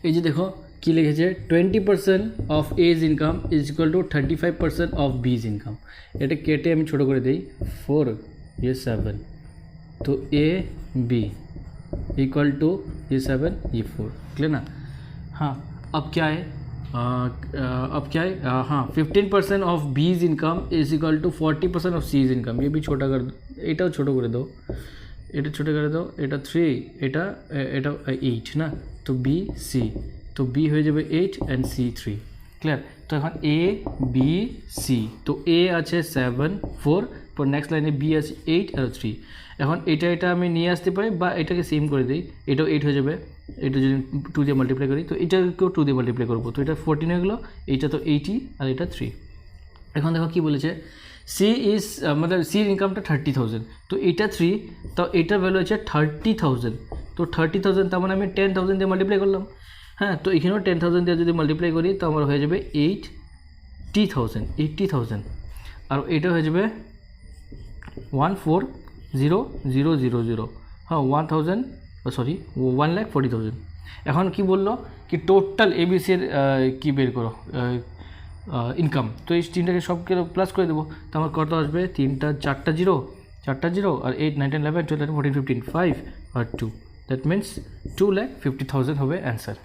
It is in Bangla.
এই যে দেখো কী লিখেছে 20% of A's income is equal to 35% of B's income. এটা কেটে আমি ছোটো করে দিই 4 ये 7 तो ए बी इक्वल टू ये 7 ये 4 क्लियर ना। हाँ अब क्या है हाँ 15% of B's income is equal to 40% of C's income. ये भी छोटा कर एटाও ছোটো করে দাও, এটা ছোটো করে দাও, এটা 3 এটা 8 না, তো বি সি, তো বি হয়ে যাবে 8 অ্যান্ড সি 3 ক্লিয়ার। তো এখন এ বি সি, তো এ আছে 7 4, পর নেক্সট লাইনে বি আছে 8 আর 3। এখন এটা আমি নিয়ে আসতে পারি বা এটাকে সেম করে দিই, এটাও 8 হয়ে যাবে, এটা যদি 2 দিয়ে মাল্টিপ্লাই করি তো এটাকেও 2 দিয়ে মাল্টিপ্লাই করবো, তো এটা 14 হয়ে গেলো, এইটা তো 80 আর এটা 3। এখন দেখো কী বলেছে সি ইজ मतलब সির ইনকামটা 30,000, তো এটা 3, তো এটার ভ্যালু আছে 30,000, তো 30,000 তার মানে আমি 10,000 দিয়ে মাল্টিপ্লাই করলাম। হ্যাঁ তো এখানেও 10,000 দিয়ে যদি মাল্টিপ্লাই করি তো আমার হয়ে যাবে 80,000 আর এটা হয়ে যাবে 140,000, হ্যাঁ 1,40,000। এখন কি বললো কি টোটাল এবিসির কী বের করো ইনকাম, তো এই তিনটাকে সবকে প্লাস করে দেবো, তো আমার কত আসবে 4টা জিরো আর 8 9 10 11 12 13 14 15 5 আর 2, দ্যাট মিন্স 2,50,000 হবে অ্যান্সার।